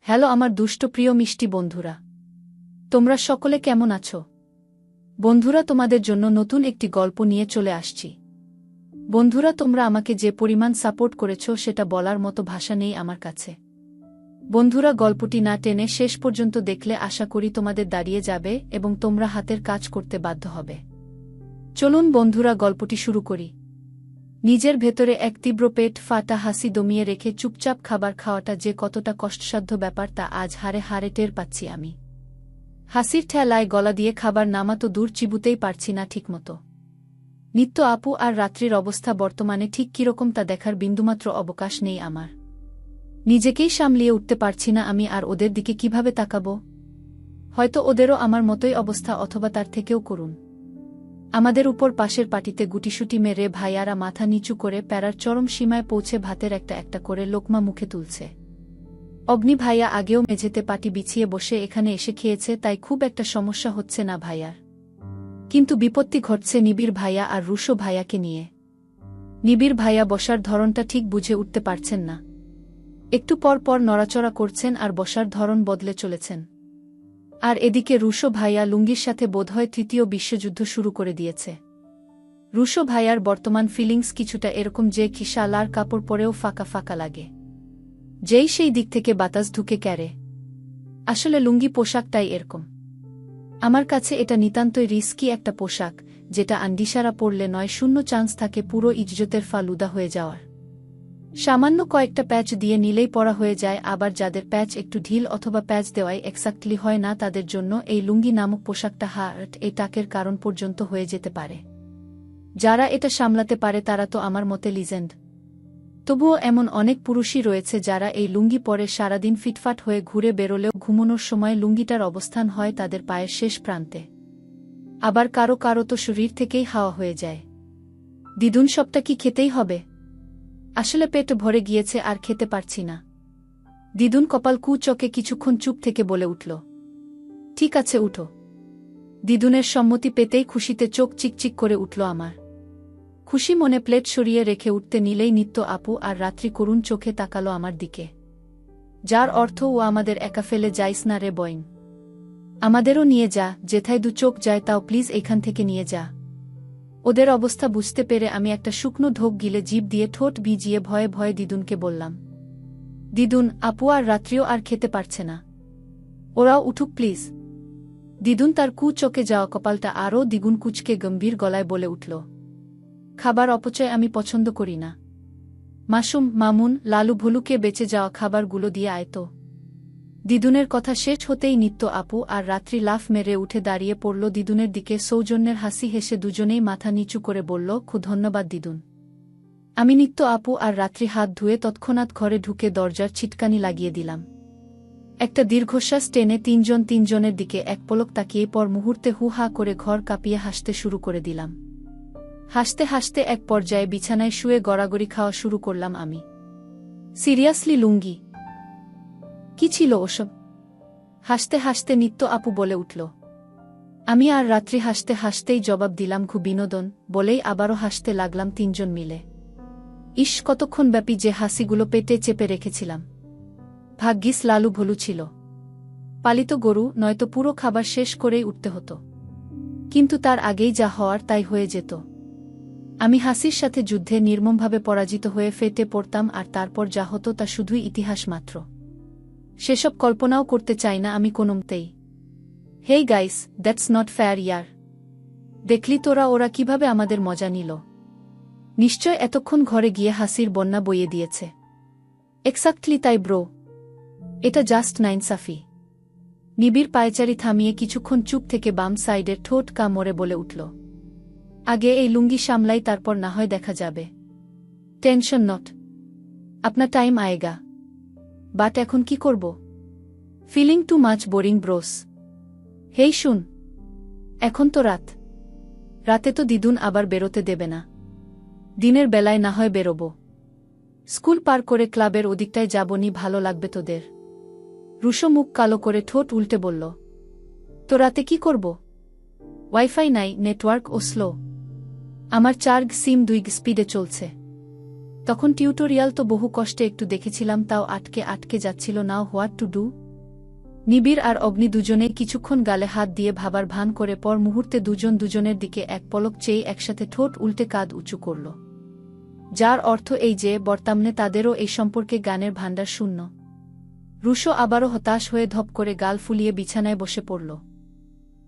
Hello আমার দুষ্ট প্রিয় মিষ্টি বন্ধুরা, তোমরা সকলে কেমন আছো? বন্ধুরা, তোমাদের জন্য নতুন একটি গল্প নিয়ে চলে আসছি। বন্ধুরা, তোমরা আমাকে যে পরিমাণ সাপোর্ট করেছো সেটা বলার মতো ভাষা নেই আমার কাছে। বন্ধুরা, গল্পটি না টেনে শেষ পর্যন্ত দেখলে আশা করি তোমাদের দাঁড়িয়ে যাবে এবং তোমরা হাতের কাজ করতে বাধ্য হবে। চলুন বন্ধুরা, গল্পটি শুরু করি। নিজের ভেতরে এক তীব্র পেট ফাটা হাসি দমিয়ে রেখে চুপচাপ খাবার খাওয়াটা যে কতটা কষ্টসাধ্য ব্যাপার তা আজ হাড়ে হাড়ে টের পাচ্ছি আমি। হাসির ঠেলায় গলা দিয়ে খাবার নামা তো দূর, চিবুতেই পারছি না ঠিকমতো। নিত্য আপু আর রাত্রির অবস্থা বর্তমানে ঠিক কিরকম তা দেখার বিন্দুমাত্র অবকাশ নেই আমার। নিজেকেই সামলিয়ে উঠতে পারছি না আমি, আর ওদের দিকে কিভাবে তাকাব? হয়তো ওদেরও আমার মতোই অবস্থা, অথবা তার থেকেও করুন। আমাদের উপর পাশের পাটিতে গুটিসুটি মেরে ভাইয়ারা মাথা নিচু করে প্যারার চরম সীমায় পৌঁছে ভাতের একটা একটা করে লোকমা মুখে তুলছে। অগ্নি ভাইয়া আগেও মেঝেতে পাটি বিছিয়ে বসে এখানে এসে খেয়েছে, তাই খুব একটা সমস্যা হচ্ছে না ভাইয়ার। কিন্তু বিপত্তি ঘটছে নিবিড় ভাইয়া আর রুশো ভাইয়াকে নিয়ে। নিবিড় ভাইয়া বসার ধরনটা ঠিক বুঝে উঠতে পারছেন না। একটু পর পর নড়াচড়া করছেন আর বসার ধরন বদলে চলেছেন। আর এদিকে রুশো ভাইয়া লুঙ্গির সাথে বোধহয় তৃতীয় বিশ্বযুদ্ধ শুরু করে দিয়েছে। রুশো ভাইয়ার বর্তমান ফিলিংস কিছুটা এরকম যে শালার কাপড় পরেও ফাঁকা ফাঁকা লাগে, যেই সেই দিক থেকে বাতাস ঢুকে ক্যারে। আসলে লুঙ্গি পোশাকটাই এরকম। আমার কাছে এটা নিতান্তই রিস্কি একটা পোশাক, যেটা আন্ডিসারা পরলে ৯-০ চান্স থাকে পুরো ইজ্জতের ফালুদা হয়ে যাওয়ার। সামান্য কয়েকটা প্যাচ দিয়ে নিলেই পরা হয়ে যায়, আবার যাদের প্যাচ একটু ঢিল অথবা প্যাচ দেওয়াই এক্সাক্টলি হয় না তাদের জন্য এই লুঙ্গি নামক পোশাকটা হার্ট এটাকের কারণ পর্যন্ত হয়ে যেতে পারে। যারা এটা সামলাতে পারে তারা তো আমার মতে লিজেন্ড। তবুও এমন অনেক পুরুষই রয়েছে যারা এই লুঙ্গি পরে সারাদিন ফিটফাট হয়ে ঘুরে বেরোলেও ঘুমানোর সময় লুঙ্গিটার অবস্থান হয় তাদের পায়ের শেষ প্রান্তে। আবার কারো কারো তো শরীর থেকেই হাওয়া হয়ে যায়। দিদুন, সবটা কি খেতেই হবে? আসলে পেট ভরে গিয়েছে আর খেতে পারছি না। দিদুন কপাল কুচকে কিছুক্ষণ চুপ থেকে বলে উঠল, ঠিক আছে উঠো। দিদুনের সম্মতি পেতেই খুশিতে চোখ চিকচিক করে উঠল আমার। খুশি মনে প্লেট সরিয়ে রেখে উঠতে নিলেই নিত্য আপু আর রাত্রি করুণ চোখে তাকালো আমার দিকে, যার অর্থ ও আমাদের একা ফেলে যাইস না রে বইন। আমাদেরও নিয়ে যা, যেথায় দু চোখ যায় তাও প্লিজ এইখান থেকে নিয়ে যা। ওদের অবস্থা বুঝতে পেরে আমি একটা শুকনো ঢোক গিলে জিভ দিয়ে ঠোঁট ভিজিয়ে ভয়ে ভয়ে দিদুনকে বললাম, দিদুন, আপু আর রাত্রিও আর খেতে পারছে না, ওরাও উঠুক প্লিজ। দিদুন তার কুচকে যাওয়া কপালটা আরও দ্বিগুণ কুচকে গম্ভীর গলায় বলে উঠল, খাবার অপচয় আমি পছন্দ করি না। মাসুম, মামুন, লালু ভুলুকে বেঁচে যাওয়া খাবারগুলো দিয়ে আয়ত। দিদুনের কথা শেষ হতেই নিত্য আপু আর রাত্রি লাফ মেরে উঠে দাঁড়িয়ে পড়ল দিদুনের দিকে। সৌজন্যের হাসি হেসে দুজনেই মাথা নিচু করে বলল, খুব ধন্যবাদ দিদুন। আমি নিত্য আপু আর রাত্রি হাত ধুয়ে তৎক্ষণাৎ ঘরে ঢুকে দরজার ছিটকানি লাগিয়ে দিলাম। একটা দীর্ঘশ্বাস টেনে তিনজনের দিকে এক পলক তাকিয়ে পর মুহূর্তে হু হা করে ঘর কাঁপিয়ে হাসতে শুরু করে দিলাম। হাসতে হাসতে এক পর্যায়ে বিছানায় শুয়ে গড়াগড়ি খাওয়া শুরু করলাম আমি। সিরিয়াসলি লুঙ্গি? কি ছিল ওসব? হাসতে হাসতে নিত্য আপু বলে উঠল। আমি আর রাত্রি হাসতে হাসতেই জবাব দিলাম, খুব বিনোদন, বলেই আবারও হাসতে লাগলাম তিনজন মিলে। ইস, কতক্ষণ ব্যাপী যে হাসিগুলো পেটে চেপে রেখেছিলাম। ভাগ্যিস লালু ভলু ছিল, পালিত গরু, নয়তো পুরো খাবার শেষ করেই উঠতে হতো। কিন্তু তার আগেই যা হওয়ার তাই হয়ে যেত। আমি হাসির সাথে যুদ্ধে নির্মমভাবে পরাজিত হয়ে ফেটে পড়তাম, আর তারপর যা হতো তা শুধুই ইতিহাস মাত্র। সেসব কল্পনাও করতে চাই না আমি কোনোমতেই। Hey guys, that's not fair ইয়ার। দেখলি তোরা ওরা কিভাবে আমাদের মজা নিল? নিশ্চয় এতক্ষণ ঘরে গিয়ে হাসির বন্যা বইয়ে দিয়েছে। এক্সাক্টলি তাই ব্রো, এটা জাস্ট নাইনসাফি। নিবিড় পায়চারি থামিয়ে কিছুক্ষণ চুপ থেকে বাম সাইডের ঠোঁট কামড়ে বলে উঠল, আগে এই লুঙ্গি সামলাই, তারপর না হয় দেখা যাবে। টেনশন নট, আপনার টাইম আয়েগা। বাট এখন কি করব? Feeling too much boring bros. Hey শুন, এখন তো রাত। রাতে তো দিদুন আবার বেরোতে দেবে না। দিনের বেলায় না হয় বেরোব। স্কুল পার করে ক্লাবের ওদিকটায় যাবনি, ভালো লাগবে তোদের। রুশো মুখ কালো করে ঠোঁট উল্টে বলল, তো রাতে কি করব? ওয়াইফাই নাই, নেটওয়ার্ক ও স্লো। আমার 4G সিম 2G স্পিডে চলছে। তখন টিউটোরিয়াল তো বহু কষ্টে একটু দেখেছিলাম, তাও আটকে আটকে যাচ্ছিল। Now what to do? নিবিড় আর অগ্নি দুজনেই কিছুক্ষণ গালে হাত দিয়ে ভাবার ভান করে পর মুহূর্তে দুজন দুজনের দিকে এক পলক চেয়ে একসাথে ঠোঁট উল্টে কাঁধ উঁচু করল, যার অর্থ এই যে বর্তামনে তাদেরও এই সম্পর্কে গানের ভাণ্ডার শূন্য। রুশো আবারও হতাশ হয়ে ধপ করে গাল ফুলিয়ে বিছানায় বসে পড়ল।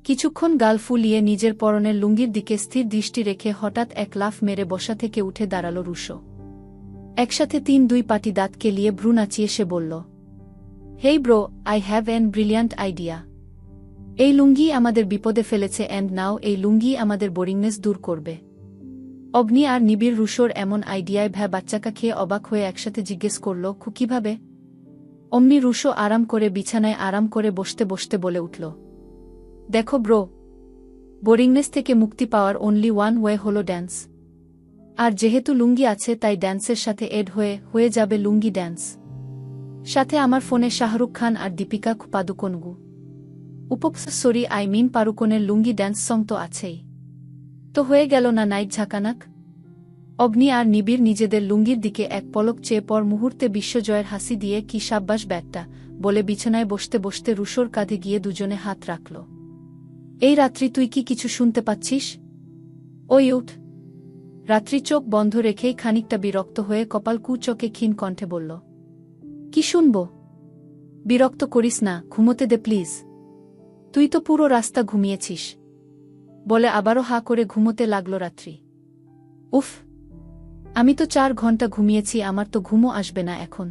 কিছুক্ষণ গাল ফুলিয়ে নিজের পরনের লুঙ্গির দিকে স্থির দৃষ্টি রেখে হঠাৎ এক লাফ মেরে বসা থেকে উঠে দাঁড়াল রুশো। একসাথে 3-2 পাটি দাঁত কেলিয়ে ভ্রু নাচিয়ে সে বলল, hey bro, I have an brilliant idea. এই লুঙ্গি আমাদের বিপদে ফেলেছে, অ্যান্ড নাও এই লুঙ্গি আমাদের বোরিংনেস দূর করবে। অগ্নি আর নিবিড় রুশোর এমন আইডিয়ায় বাচ্চাকা খেয়ে অবাক হয়ে একসাথে জিজ্ঞেস করল, কিভাবে? অমনি রুশো আরাম করে বিছানায় আরাম করে বসতে বসতে বলে উঠল, দেখো ব্রো, বোরিংনেস থেকে মুক্তি পাওয়ার অনলি ওয়ান ওয়ে হলো ড্যান্স। আর যেহেতু লুঙ্গি আছে তাই ড্যান্সের সাথে এড হয়ে যাবে লুঙ্গি ড্যান্স। সাথে আমার ফোনে শাহরুখ খান আর দীপিকা পাদুকোনগু সরি আই মিন পারুকোনের লুঙ্গি ড্যান্স সং তো আছেই। তো হয়ে গেল না নাইট ঝাঁকানাক? অগ্নি আর নিবিড় নিজেদের লুঙ্গির দিকে এক পলক চেয়ে পর মুহূর্তে বিশ্বজয়ের হাসি দিয়ে কি সাব্বাস ব্যাটটা বলে বিছানায় বসতে বসতে রুশোর কাঁধে গিয়ে দুজনে হাত রাখল। এই রাত্রি তুই কি কিছু শুনতে পাচ্ছিস? ওই উঠ। রাত্রি চোখ বন্ধ রেখেই খানিকটা বিরক্ত হয়ে কপাল কুচকে ক্ষীণ কণ্ঠে বলল, কি শুনব? বিরক্ত করিস না, ঘুমোতে দে প্লিজ। তুই তো পুরো রাস্তা ঘুমিয়েছিস। বলে আবারও হা করে ঘুমোতে লাগল রাত্রি। উফ, আমি তো 4 ঘন্টা ঘুমিয়েছি, আমার তো ঘুমও আসবে না এখন।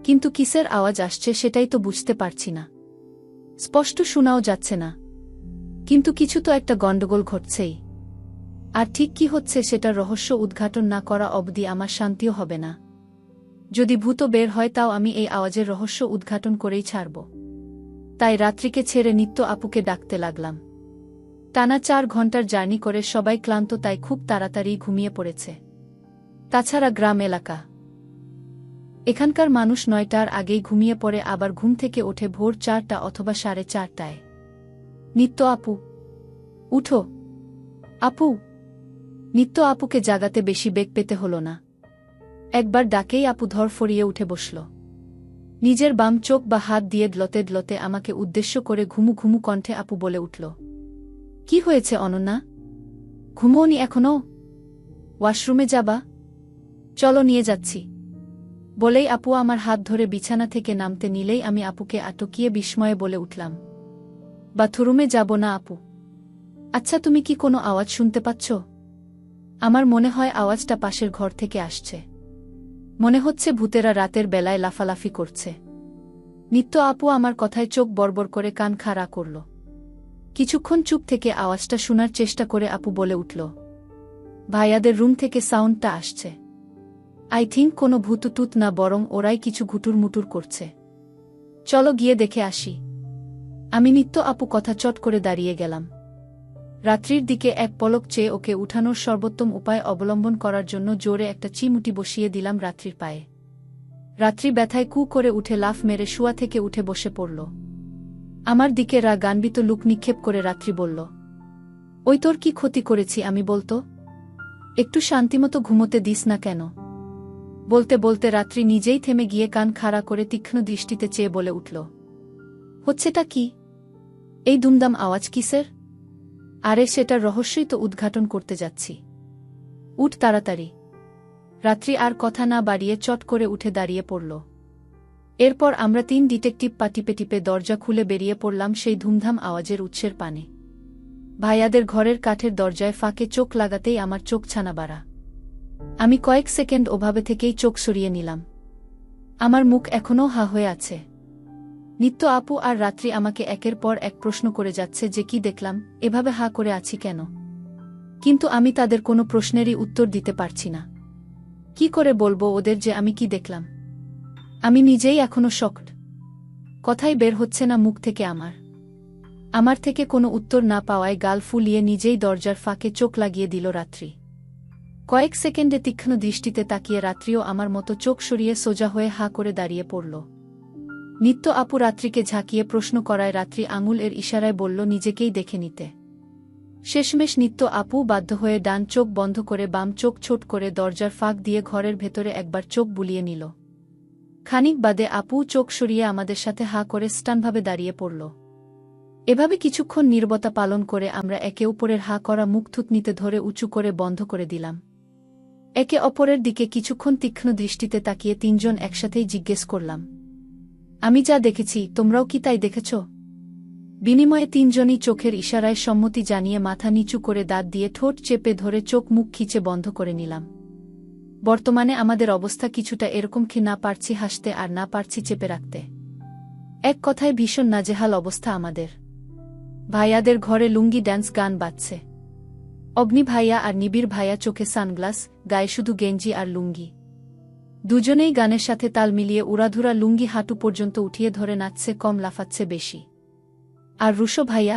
কিন্তু কিসের আওয়াজ আসছে সেটাই তো বুঝতে পারছি না। স্পষ্ট শোনাও যাচ্ছে না, কিন্তু কিছু তো একটা গণ্ডগোল ঘটছেই। আর ঠিক কি হচ্ছে সেটার রহস্য উদ্ঘাটন না করা অবধি আমার শান্তিও হবে না। যদি ভূত বের হয় তাও আমি এই আওয়াজের রহস্য উদ্ঘাটন করেই ছাড়ব। তাই রাত্রিকে ছেড়ে নিত্য আপুকে ডাকতে লাগলাম। টানা 4 ঘন্টার জার্নি করে সবাই ক্লান্ত, তাই খুব তাড়াতাড়ি ঘুমিয়ে পড়েছে। তাছাড়া গ্রাম এলাকা, এখানকার মানুষ 9টার আগেই ঘুমিয়ে পড়ে, আবার ঘুম থেকে ওঠে ভোর 4টা অথবা 4:30টায়। নিত্য আপু, উঠো। আপু। নিত্য আপুকে জাগাতে বেশি বেগ পেতে হল না। একবার ডাকেই আপু ধরফরিয়ে উঠে বসল। নিজের বাম চোখ বা হাত দিয়ে দ্লতে দ্লতে আমাকে উদ্দেশ্য করে ঘুমু ঘুমু কণ্ঠে আপু বলে উঠল, কি হয়েছে অনন্যা? ঘুমোওনি এখনো? ওয়াশরুমে যাবা? চলো নিয়ে যাচ্ছি। বলেই আপু আমার হাত ধরে বিছানা থেকে নামতে নিলেই আমি আপুকে আটকিয়ে বিস্ময়ে বলে উঠলাম, বাথরুমে যাব না আপু। আচ্ছা, তুমি কি কোনো আওয়াজ শুনতে পাচ্ছ? আমার মনে হয় আওয়াজটা পাশের ঘর থেকে আসছে। মনে হচ্ছে ভূতেরা রাতের বেলায় লাফালাফি করছে। নিত্য আপু আমার কথায় চোখ বড়বড় করে কান খাড়া করল। কিছুক্ষণ চুপ থেকে আওয়াজটা শোনার চেষ্টা করে আপু বলে উঠল, ভাইয়াদের রুম থেকে সাউন্ডটা আসছে। আই থিঙ্ক কোনো ভূতটুত না, বরং ওরাই কিছু ঘুটুর মুটুর করছে। চলো গিয়ে দেখে আসি। আমি নিত্য আপু কথা চট করে দাঁড়িয়ে গেলাম। রাত্রির দিকে এক পলক চেয়ে ওকে উঠানোর সর্বোত্তম উপায় অবলম্বন করার জন্য জোরে একটা চিমুটি বসিয়ে দিলাম রাত্রির পায়ে। রাত্রি ব্যথায় কু করে উঠে লাফ মেরে শুয়া থেকে উঠে বসে পড়ল। আমার দিকে গানবিত লুক নিক্ষেপ করে রাত্রি বলল, ওই তোর কি ক্ষতি করেছি আমি বলতো? একটু শান্তিমতো ঘুমোতে দিস না কেন? বলতে বলতে রাত্রি নিজেই থেমে গিয়ে কান খাড়া করে তীক্ষ্ণ দৃষ্টিতে চেয়ে বলে উঠল, হচ্ছেটা কি? এই দুমদাম আওয়াজ কিসের? আরে সেটার রহস্যই তো উদ্ঘাটন করতে যাচ্ছি। উঠ তাড়াতাড়ি। রাত্রি আর কথা না বাড়িয়ে চট করে উঠে দাঁড়িয়ে পড়ল। এরপর আমরা 3 ডিটেকটিভ পা টিপে টিপে দরজা খুলে বেরিয়ে পড়লাম সেই ধুমধাম আওয়াজের উৎসের পানে। ভাইয়াদের ঘরের কাঠের দরজায় ফাঁকে চোখ লাগাতেই আমার চোখ ছানা বাড়া। আমি কয়েক সেকেন্ড ওভাবে থেকেই চোখ সরিয়ে নিলাম। আমার মুখ এখনও হা হয়ে আছে। নিত্য আপু আর রাত্রি আমাকে একের পর এক প্রশ্ন করে যাচ্ছে যে কি দেখলাম, এভাবে হা করে আছি কেন। কিন্তু আমি তাদের কোনো প্রশ্নেরই উত্তর দিতে পারছি না। কি করে বলবো ওদের যে আমি কি দেখলাম? আমি নিজেই এখনো শকড। কথাই বের হচ্ছে না মুখ থেকে আমার থেকে কোনো উত্তর না পাওয়ায় গাল ফুলিয়ে নিজেই দরজার ফাঁকে চোখ লাগিয়ে দিল রাত্রি। কয়েক সেকেন্ডে তীক্ষ্ণ দৃষ্টিতে তাকিয়ে রাত্রিও আমার মতো চোখ সরিয়ে সোজা হয়ে হা করে দাঁড়িয়ে পড়ল। নিত্য আপু রাত্রিকে ঝাঁকিয়ে প্রশ্ন করায় রাত্রি আঙুল এর ইশারায় বলল নিজেকেই দেখে নিতে। শেষমেশ নিত্য আপু বাধ্য হয়ে ডান চোখ বন্ধ করে বাম চোখ ছোট করে দরজার ফাঁক দিয়ে ঘরের ভেতরে একবার চোখ বুলিয়ে নিল। খানিক বাদে আপু চোখ সরিয়ে আমাদের সাথে হাঁ করে স্টানভাবে দাঁড়িয়ে পড়ল। এভাবে কিছুক্ষণ নীরবতা পালন করে আমরা একে অপরের হাঁ করা মুখ থুতনিতে ধরে উঁচু করে বন্ধ করে দিলাম। একে অপরের দিকে কিছুক্ষণ তীক্ষ্ণ দৃষ্টিতে তাকিয়ে তিনজন একসাথেই জিজ্ঞেস করলাম, আমি যা দেখেছি তোমরাও কি তাই দেখেছ? বিনিময়ে তিনজনই চোখের ইশারায় সম্মতি জানিয়ে মাথা নিচু করে দাঁত দিয়ে ঠোঁট চেপে ধরে চোখ মুখ খিচে বন্ধ করে নিলাম। বর্তমানে আমাদের অবস্থা কিছুটা এরকম কি, না পারছি হাসতে আর না পারছি চেপে রাখতে। এক কথায় ভীষণ নাজেহাল অবস্থা আমাদের। ভাইয়াদের ঘরে লুঙ্গি ড্যান্স গান বাজছে। অগ্নি ভাইয়া আর নিবিড় ভাইয়া চোখে সানগ্লাস, গায়ে শুধু গেঞ্জি আর লুঙ্গি। দুজনেই গানের সাথে তাল মিলিয়ে উড়াধুরা লুঙ্গি হাঁটু পর্যন্ত উঠিয়ে ধরে নাচছে কম, লাফাচ্ছে বেশি। আর রুশো ভাইয়া